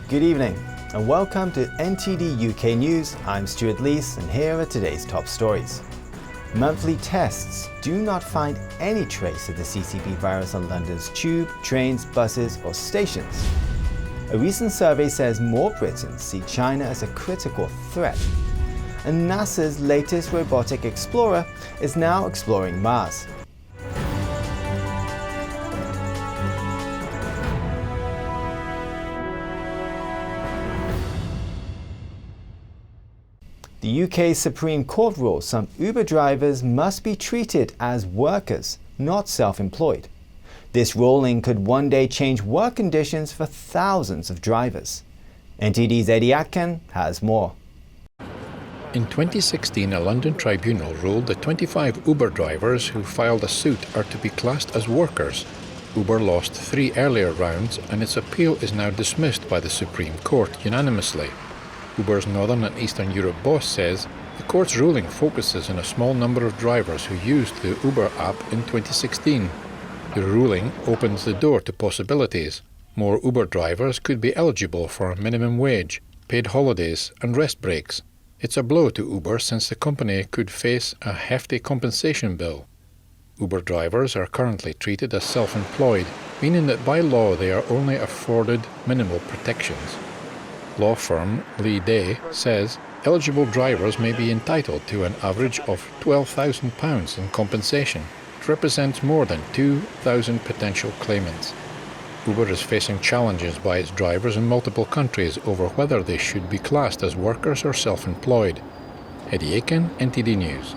Good evening and welcome to NTD UK News. I'm Stuart Leese and here are today's top stories. Monthly tests do not find any trace of the CCP virus on London's tube, trains, buses or stations. A recent survey says more Britons see China as a critical threat. And NASA's latest robotic explorer is now exploring Mars. The UK Supreme Court rules some Uber drivers must be treated as workers, not self-employed. This ruling could one day change work conditions for thousands of drivers. NTD's Eddie Atkin has more. In 2016, a London tribunal ruled that 25 Uber drivers who filed a suit are to be classed as workers. Uber lost 3 earlier rounds and its appeal is now dismissed by the Supreme Court unanimously. Uber's Northern and Eastern Europe boss says the court's ruling focuses on a small number of drivers who used the Uber app in 2016. The ruling opens the door to possibilities. More Uber drivers could be eligible for minimum wage, paid holidays and rest breaks. It's a blow to Uber since the company could face a hefty compensation bill. Uber drivers are currently treated as self-employed, meaning that by law they are only afforded minimal protections. Law firm Lee Day says eligible drivers may be entitled to an average of £12,000 in compensation. It represents more than 2,000 potential claimants. Uber is facing challenges by its drivers in multiple countries over whether they should be classed as workers or self-employed. Eddie Aiken, NTD News.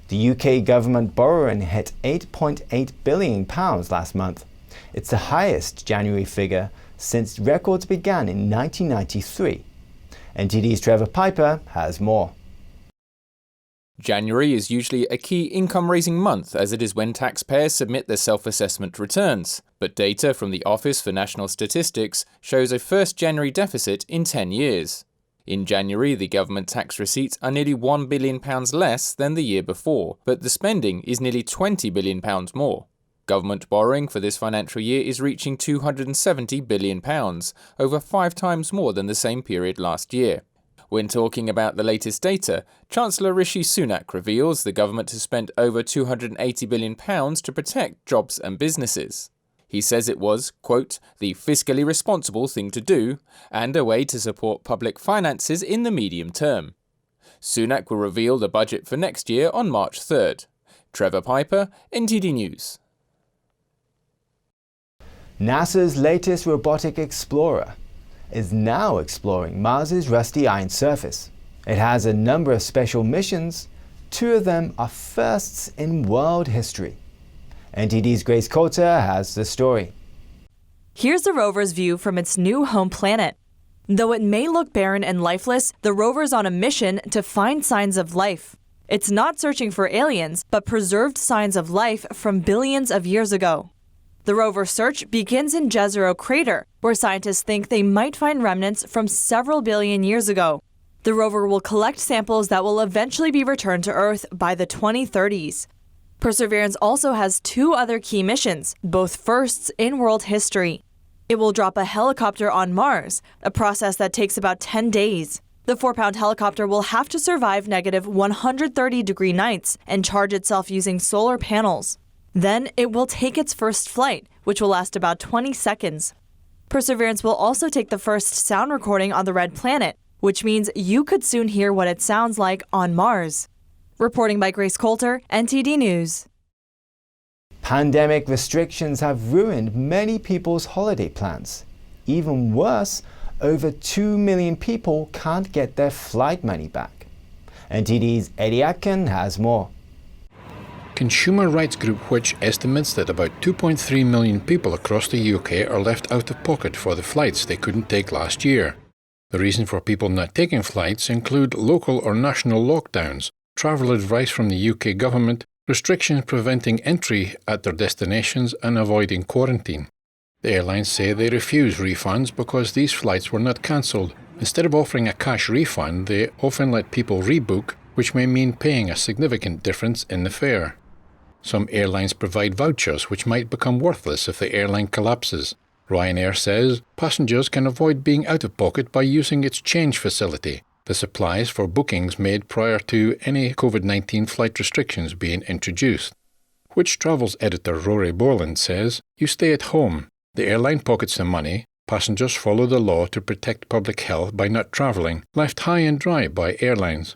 The UK government borrowing hit £8.8 billion last month. It's the highest January figure since records began in 1993. NTD's Trevor Piper has more. January is usually a key income-raising month as it is when taxpayers submit their self-assessment returns, but data from the Office for National Statistics shows a first January deficit in 10 years. In January, the government tax receipts are nearly £1 billion less than the year before, but the spending is nearly £20 billion more. Government borrowing for this financial year is reaching £270 billion, over 5 times more than the same period last year. When talking about the latest data, Chancellor Rishi Sunak reveals the government has spent over £280 billion to protect jobs and businesses. He says it was, quote, the fiscally responsible thing to do and a way to support public finances in the medium term. Sunak will reveal the budget for next year on March 3rd. Trevor Piper, NTD News. NASA's latest robotic explorer is now exploring Mars's rusty iron surface. It has a number of special missions. 2 of them are firsts in world history. NTD's Grace Coulter has the story. Here's the rover's view from its new home planet. Though it may look barren and lifeless, the rover's on a mission to find signs of life. It's not searching for aliens, but preserved signs of life from billions of years ago. The rover search begins in Jezero crater, where scientists think they might find remnants from several billion years ago. The rover will collect samples that will eventually be returned to Earth by the 2030s. Perseverance also has 2 other key missions, both firsts in world history. It will drop a helicopter on Mars, a process that takes about 10 days. The 4-pound helicopter will have to survive negative 130-degree nights and charge itself using solar panels. Then it will take its first flight, which will last about 20 seconds. Perseverance will also take the first sound recording on the red planet, which means you could soon hear what it sounds like on Mars. Reporting by Grace Coulter, NTD News. Pandemic restrictions have ruined many people's holiday plans. Even worse, over 2 million people can't get their flight money back. NTD's Eddie Atkin has more. Consumer rights group Which estimates that about 2.3 million people across the UK are left out of pocket for the flights they couldn't take last year. The reason for people not taking flights include local or national lockdowns, travel advice from the UK government, restrictions preventing entry at their destinations and avoiding quarantine. The airlines say they refuse refunds because these flights were not cancelled. Instead of offering a cash refund, they often let people rebook, which may mean paying a significant difference in the fare. Some airlines provide vouchers which might become worthless if the airline collapses. Ryanair says passengers can avoid being out of pocket by using its change facility. This applies for bookings made prior to any COVID-19 flight restrictions being introduced. Which Travels editor Rory Borland says, you stay at home. The airline pockets the money. Passengers follow the law to protect public health by not travelling, left high and dry by airlines.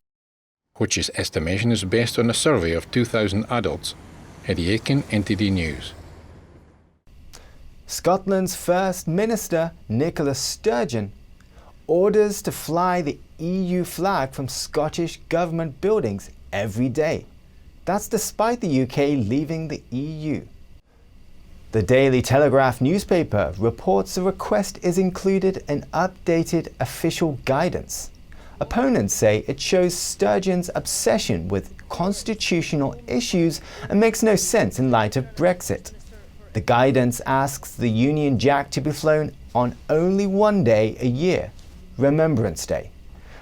Which's estimation is based on a survey of 2,000 adults. Eddie Aiken, NTD News. Scotland's First Minister, Nicola Sturgeon, orders to fly the EU flag from Scottish government buildings every day. That's despite the UK leaving the EU. The Daily Telegraph newspaper reports the request is included in updated official guidance. Opponents say it shows Sturgeon's obsession with constitutional issues and makes no sense in light of Brexit. The guidance asks the Union Jack to be flown on only one day a year, Remembrance Day.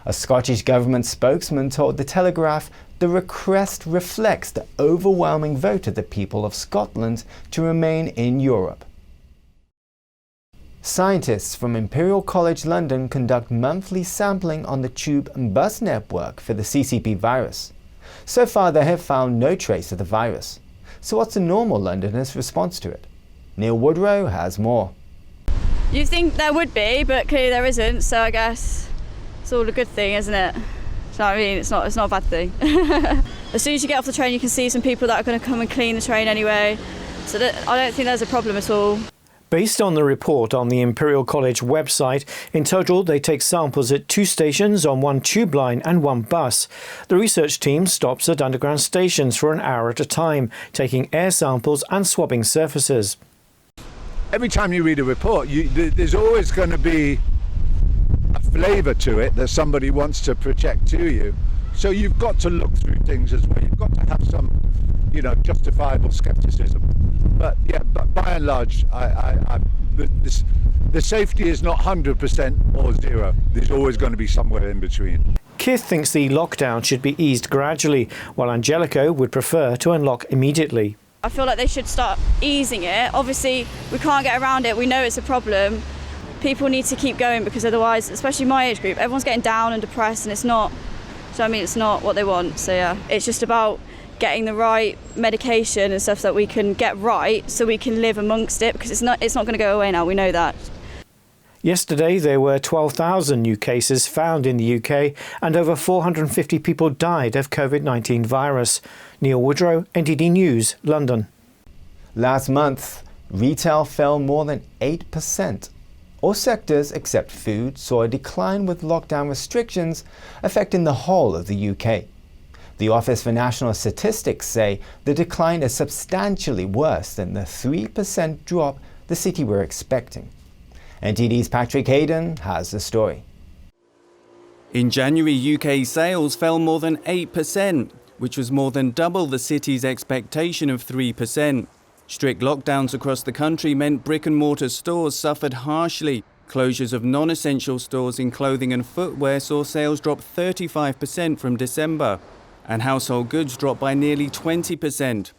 A Scottish government spokesman told the Telegraph the request reflects the overwhelming vote of the people of Scotland to remain in Europe. Scientists from Imperial College London conduct monthly sampling on the tube and bus network for the CCP virus. So far they have found no trace of the virus. So what's a normal Londoner's response to it? Neil Woodrow has more. You think there would be, but clearly there isn't, so I guess it's all a good thing, isn't it? Do you know what I mean? It's not a bad thing. As soon as you get off the train, you can see some people that are going to come and clean the train anyway. So I don't think there's a problem at all. Based on the report on the Imperial College website, in total they take samples at 2 stations on 1 tube line and 1 bus. The research team stops at underground stations for an hour at a time, taking air samples and swabbing surfaces. Every time you read a report, there's always going to be a flavour to it that somebody wants to project to you. So you've got to look through things as well. You've got to have some, justifiable scepticism. But by and large, the safety is not 100% or zero. There's always going to be somewhere in between. Keith thinks the lockdown should be eased gradually, while Angelico would prefer to unlock immediately. I feel like they should start easing it. Obviously, we can't get around it. We know it's a problem. People need to keep going because otherwise, especially my age group, everyone's getting down and depressed and it's not what they want. So yeah, it's just about getting the right medication and stuff that we can get right so we can live amongst it, because it's not going to go away now, we know that. Yesterday there were 12,000 new cases found in the UK and over 450 people died of COVID-19 virus. Neil Woodrow, NTD News, London. Last month, retail fell more than 8%. All sectors except food saw a decline with lockdown restrictions affecting the whole of the UK. The Office for National Statistics say the decline is substantially worse than the 3% drop the city were expecting. NTD's Patrick Hayden has the story. In January, UK sales fell more than 8%, which was more than double the city's expectation of 3%. Strict lockdowns across the country meant brick-and-mortar stores suffered harshly. Closures of non-essential stores in clothing and footwear saw sales drop 35% from December, and household goods dropped by nearly 20%.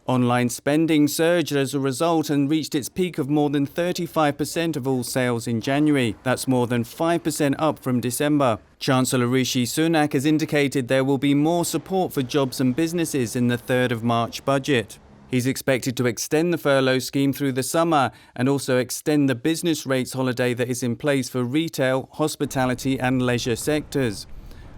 Online spending surged as a result and reached its peak of more than 35% of all sales in January. That's more than 5% up from December. Chancellor Rishi Sunak has indicated there will be more support for jobs and businesses in the 3rd of March budget. He's expected to extend the furlough scheme through the summer and also extend the business rates holiday that is in place for retail, hospitality and leisure sectors.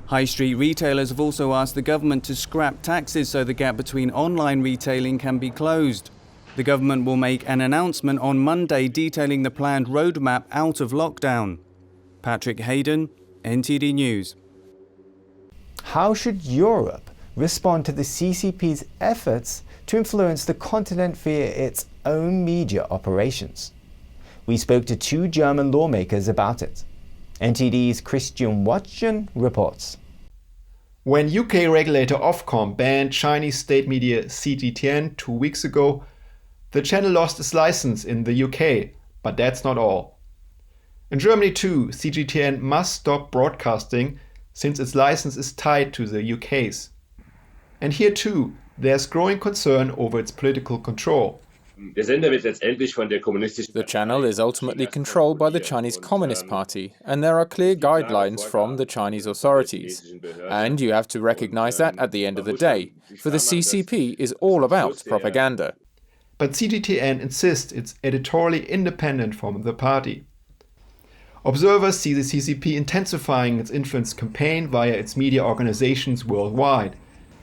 High street retailers have also asked the government to scrap taxes so the gap between online retailing can be closed. The government will make an announcement on Monday detailing the planned roadmap out of lockdown. Patrick Hayden, NTD News. How should Europe respond to the CCP's efforts to influence the continent via its own media operations? We spoke to 2 German lawmakers about it. NTD's Christian Watchen reports. When UK regulator Ofcom banned Chinese state media CGTN 2 weeks ago, the channel lost its license in the UK, but that's not all. In Germany too, CGTN must stop broadcasting since its license is tied to the UK's. And here too, there's growing concern over its political control. The channel is ultimately controlled by the Chinese Communist Party, and there are clear guidelines from the Chinese authorities. And you have to recognize that at the end of the day, for the CCP is all about propaganda. But CGTN insists it's editorially independent from the party. Observers see the CCP intensifying its influence campaign via its media organizations worldwide,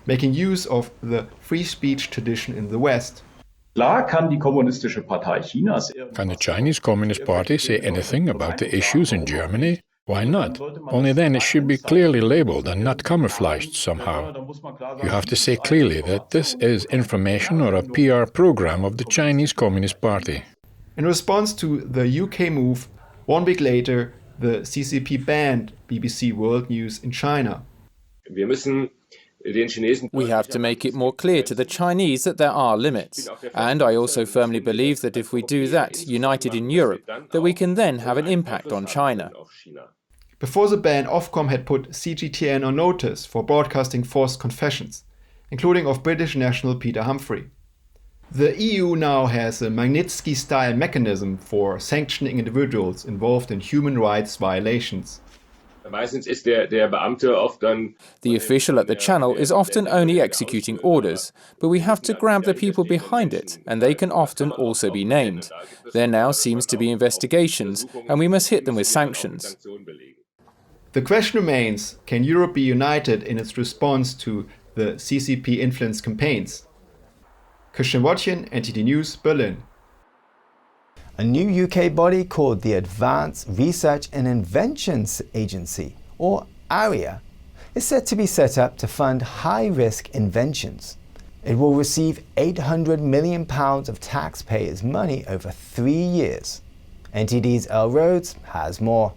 making use of the free speech tradition in the West. Can the Chinese Communist Party say anything about the issues in Germany? Why not? Only then it should be clearly labeled and not camouflaged somehow. You have to say clearly that this is information or a PR program of the Chinese Communist Party. In response to the UK move, 1 week later, the CCP banned BBC World News in China. We have to make it more clear to the Chinese that there are limits. And I also firmly believe that if we do that, united in Europe, that we can then have an impact on China. Before the ban, Ofcom had put CGTN on notice for broadcasting forced confessions, including of British national Peter Humphrey. The EU now has a Magnitsky-style mechanism for sanctioning individuals involved in human rights violations. The official at the channel is often only executing orders, but we have to grab the people behind it, and they can often also be named. There now seems to be investigations, and we must hit them with sanctions. The question remains, can Europe be united in its response to the CCP influence campaigns? Christian Wojcik, NTD News, Berlin. A new UK body called the Advanced Research and Inventions Agency, or ARIA, is set to be set up to fund high-risk inventions. It will receive £800 million of taxpayers' money over 3 years. NTD's Elle Rhodes has more.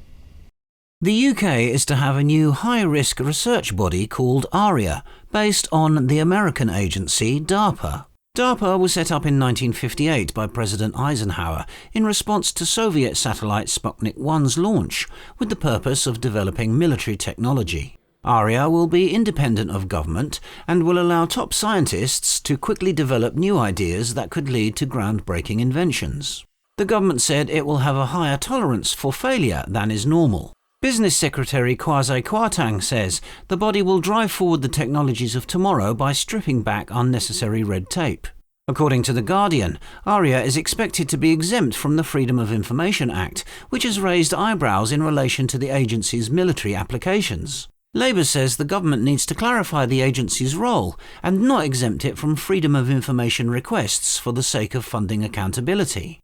The UK is to have a new high-risk research body called ARIA, based on the American agency DARPA. DARPA was set up in 1958 by President Eisenhower in response to Soviet satellite Sputnik 1's launch, with the purpose of developing military technology. ARIA will be independent of government and will allow top scientists to quickly develop new ideas that could lead to groundbreaking inventions. The government said it will have a higher tolerance for failure than is normal. Business Secretary Kwasi Kwarteng says the body will drive forward the technologies of tomorrow by stripping back unnecessary red tape. According to The Guardian, ARIA is expected to be exempt from the Freedom of Information Act, which has raised eyebrows in relation to the agency's military applications. Labour says the government needs to clarify the agency's role and not exempt it from freedom of information requests for the sake of funding accountability.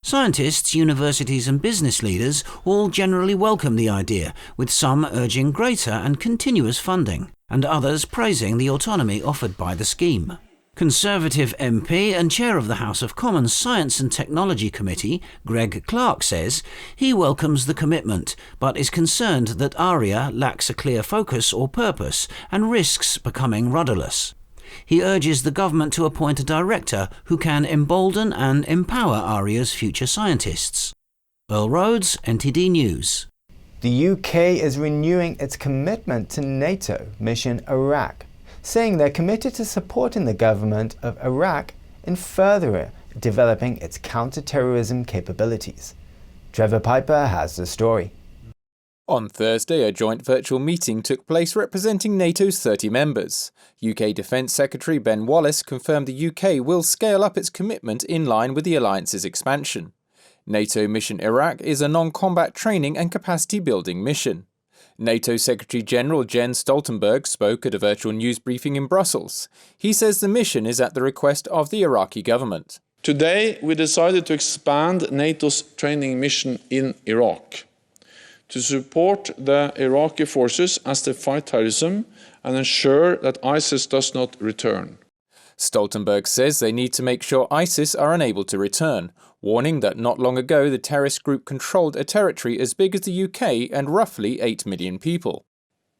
Scientists, universities and business leaders all generally welcome the idea, with some urging greater and continuous funding, and others praising the autonomy offered by the scheme. Conservative MP and chair of the House of Commons Science and Technology Committee, Greg Clark, says he welcomes the commitment, but is concerned that ARIA lacks a clear focus or purpose and risks becoming rudderless. He urges the government to appoint a director who can embolden and empower ARIA's future scientists. Elle Rhodes, NTD News. The UK is renewing its commitment to NATO mission Iraq, saying they're committed to supporting the government of Iraq in further developing its counter-terrorism capabilities. Trevor Piper has the story. On Thursday, a joint virtual meeting took place representing NATO's 30 members. UK Defence Secretary Ben Wallace confirmed the UK will scale up its commitment in line with the alliance's expansion. NATO Mission Iraq is a non-combat training and capacity-building mission. NATO Secretary-General Jens Stoltenberg spoke at a virtual news briefing in Brussels. He says the mission is at the request of the Iraqi government. Today, we decided to expand NATO's training mission in Iraq to support the Iraqi forces as they fight terrorism and ensure that ISIS does not return. Stoltenberg says they need to make sure ISIS are unable to return, warning that not long ago the terrorist group controlled a territory as big as the UK and roughly 8 million people.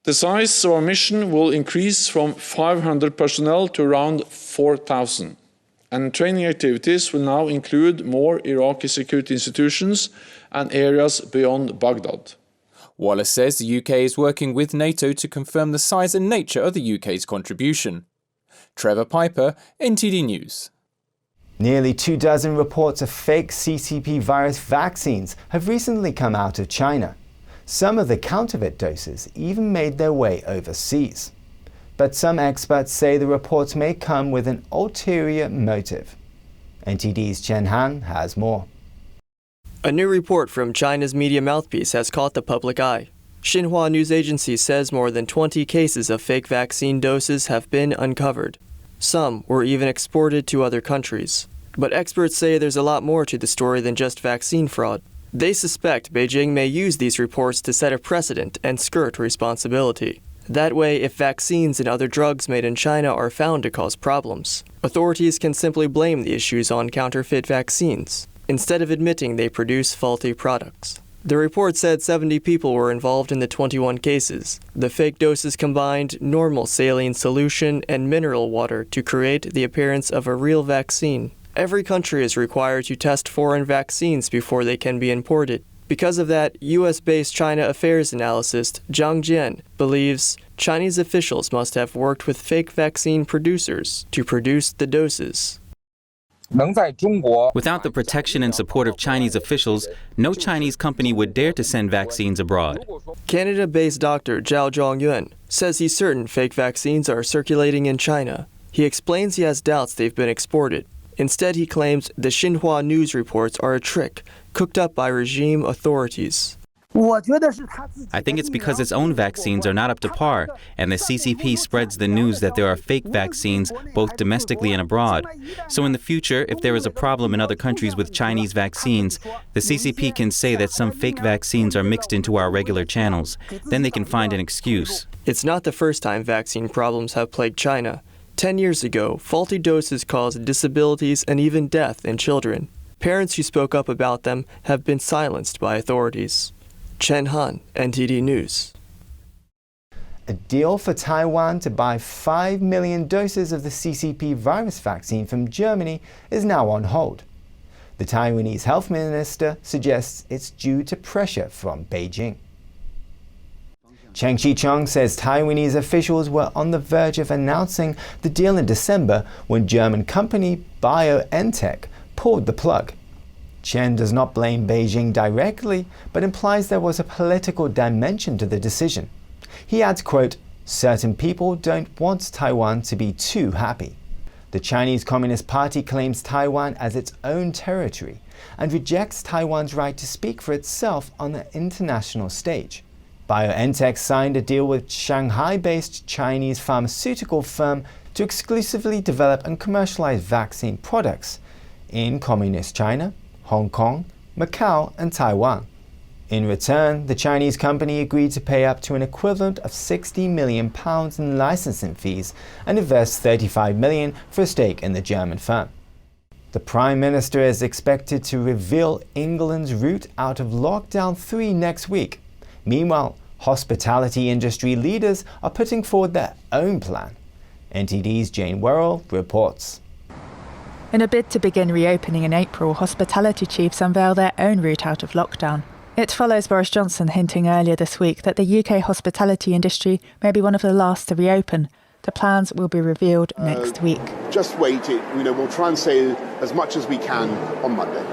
The size of our mission will increase from 500 personnel to around 4,000. And training activities will now include more Iraqi security institutions and areas beyond Baghdad. Wallace says the UK is working with NATO to confirm the size and nature of the UK's contribution. Trevor Piper, NTD News. Nearly 24 reports of fake CCP virus vaccines have recently come out of China. Some of the counterfeit doses even made their way overseas. But some experts say the reports may come with an ulterior motive. NTD's Chen Han has more. A new report from China's media mouthpiece has caught the public eye. Xinhua news agency says more than 20 cases of fake vaccine doses have been uncovered. Some were even exported to other countries. But experts say there's a lot more to the story than just vaccine fraud. They suspect Beijing may use these reports to set a precedent and skirt responsibility. That way, if vaccines and other drugs made in China are found to cause problems, authorities can simply blame the issues on counterfeit vaccines, instead of admitting they produce faulty products. The report said 70 people were involved in the 21 cases. The fake doses combined normal saline solution and mineral water to create the appearance of a real vaccine. Every country is required to test foreign vaccines before they can be imported. Because of that, US-based China affairs analyst Zhang Jian believes Chinese officials must have worked with fake vaccine producers to produce the doses. Without the protection and support of Chinese officials, no Chinese company would dare to send vaccines abroad. Canada-based doctor Zhao Zhongyuan says he's certain fake vaccines are circulating in China. He explains he has doubts they've been exported. Instead, he claims the Xinhua news reports are a trick cooked up by regime authorities. I think it's because its own vaccines are not up to par, and the CCP spreads the news that there are fake vaccines both domestically and abroad. So in the future, if there is a problem in other countries with Chinese vaccines, the CCP can say that some fake vaccines are mixed into our regular channels. Then they can find an excuse. It's not the first time vaccine problems have plagued China. 10 years ago, faulty doses caused disabilities and even death in children. Parents who spoke up about them have been silenced by authorities. Chen Han, NTD News. A deal for Taiwan to buy 5 million doses of the CCP virus vaccine from Germany is now on hold. The Taiwanese health minister suggests it's due to pressure from Beijing. Cheng Chi-chung says Taiwanese officials were on the verge of announcing the deal in December when German company BioNTech pulled the plug. Chen does not blame Beijing directly, but implies there was a political dimension to the decision. He adds, quote, "Certain people don't want Taiwan to be too happy." The Chinese Communist Party claims Taiwan as its own territory and rejects Taiwan's right to speak for itself on the international stage. BioNTech signed a deal with Shanghai-based Chinese pharmaceutical firm to exclusively develop and commercialize vaccine products in Communist China, Hong Kong, Macau, and Taiwan. In return, the Chinese company agreed to pay up to an equivalent of £60 million in licensing fees and invest $35 million for a stake in the German firm. The Prime Minister is expected to reveal England's route out of Lockdown 3 next week. Meanwhile, hospitality industry leaders are putting forward their own plan. NTD's Jane Worrell reports. In a bid to begin reopening in April, hospitality chiefs unveil their own route out of lockdown. It follows Boris Johnson hinting earlier this week that the UK hospitality industry may be one of the last to reopen. The plans will be revealed next week. Just wait. We'll try and say as much as we can on Monday.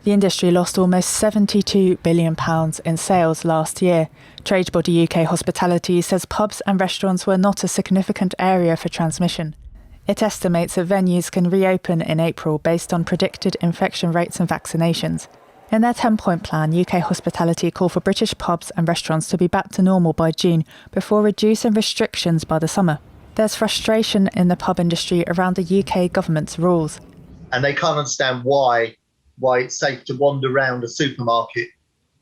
The industry lost almost £72 billion in sales last year. Trade body UK Hospitality says pubs and restaurants were not a significant area for transmission. It estimates that venues can reopen in April based on predicted infection rates and vaccinations. In their 10-point plan, UK Hospitality call for British pubs and restaurants to be back to normal by June before reducing restrictions by the summer. There's frustration in the pub industry around the UK government's rules. And they can't understand why it's safe to wander around a supermarket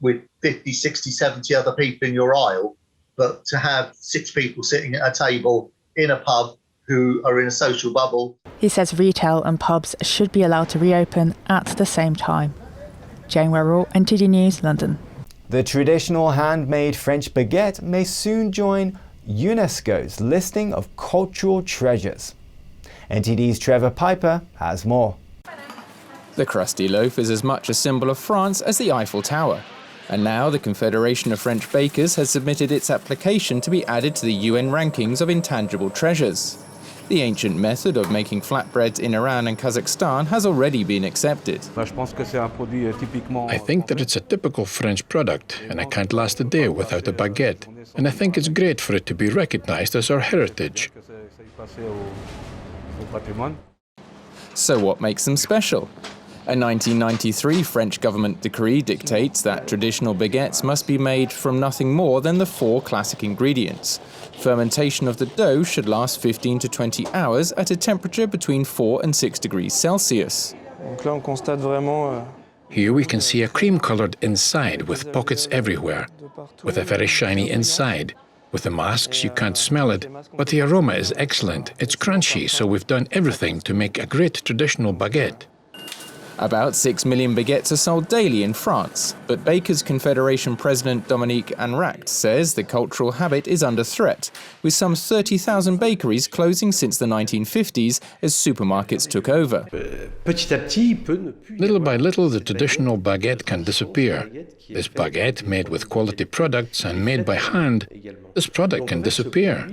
with 50, 60, 70 other people in your aisle, but to have 6 people sitting at a table in a pub who are in a social bubble. He says retail and pubs should be allowed to reopen at the same time. Jane Worrell, NTD News, London. The traditional handmade French baguette may soon join UNESCO's listing of cultural treasures. NTD's Trevor Piper has more. The crusty loaf is as much a symbol of France as the Eiffel Tower. And now the Confederation of French Bakers has submitted its application to be added to the UN rankings of intangible treasures. The ancient method of making flatbreads in Iran and Kazakhstan has already been accepted. I think that it's a typical French product, and I can't last a day without a baguette. And I think it's great for it to be recognized as our heritage. So what makes them special? A 1993 French government decree dictates that traditional baguettes must be made from nothing more than the 4 classic ingredients. Fermentation of the dough should last 15 to 20 hours at a temperature between 4 and 6 degrees Celsius. Here we can see a cream-colored inside with pockets everywhere, with a very shiny inside. With the masks you can't smell it, but the aroma is excellent. It's crunchy, so we've done everything to make a great traditional baguette. About 6 million baguettes are sold daily in France, but Bakers Confederation President Dominique Anracht says the cultural habit is under threat, with some 30,000 bakeries closing since the 1950s as supermarkets took over. Little by little, the traditional baguette can disappear. This baguette, made with quality products and made by hand, this product can disappear.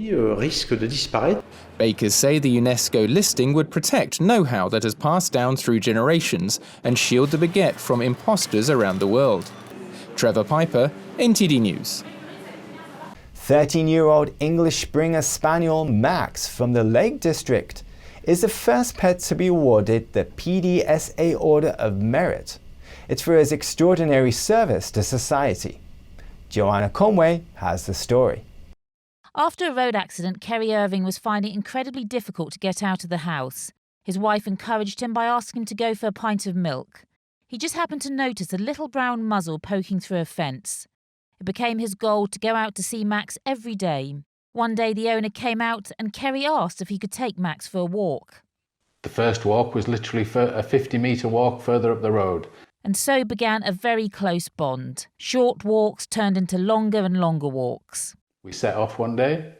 Bakers say the UNESCO listing would protect know-how that has passed down through generations and shield the baguette from imposters around the world. Trevor Piper, NTD News. 13-year-old English Springer Spaniel Max from the Lake District is the first pet to be awarded the PDSA Order of Merit. It's for his extraordinary service to society. Joanna Conway has the story. After a road accident, Kerry Irving was finding it incredibly difficult to get out of the house. His wife encouraged him by asking him to go for a pint of milk. He just happened to notice a little brown muzzle poking through a fence. It became his goal to go out to see Max every day. One day the owner came out and Kerry asked if he could take Max for a walk. The first walk was literally a 50-metre walk further up the road. And so began a very close bond. Short walks turned into longer and longer walks. We set off one day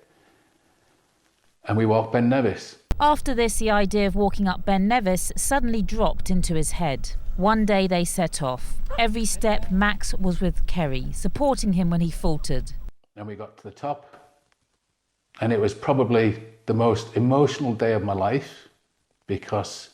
and we walked Ben Nevis. After this, the idea of walking up Ben Nevis suddenly dropped into his head. One day they set off. Every step Max was with Kerry, supporting him when he faltered. And we got to the top, and it was probably the most emotional day of my life, because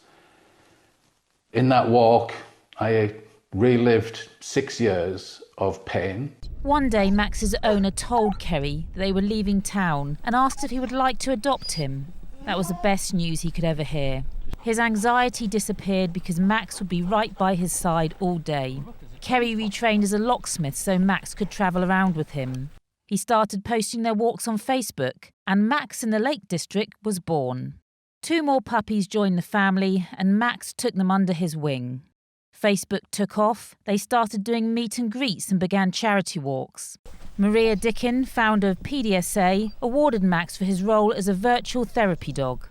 in that walk I relived 6 years of pain. One day Max's owner told Kerry they were leaving town and asked if he would like to adopt him. That was the best news he could ever hear. His anxiety disappeared because Max would be right by his side all day. Kerry retrained as a locksmith so Max could travel around with him. He started posting their walks on Facebook, and Max in the Lake District was born. 2 more puppies joined the family, and Max took them under his wing. Facebook took off. They started doing meet and greets and began charity walks. Maria Dickin, founder of PDSA, awarded Max for his role as a virtual therapy dog.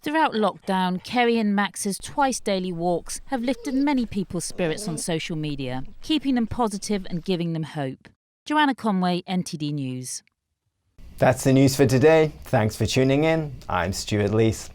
Throughout lockdown, Kerry and Max's twice-daily walks have lifted many people's spirits on social media, keeping them positive and giving them hope. Joanna Conway, NTD News. That's the news for today. Thanks for tuning in. I'm Stuart Lees.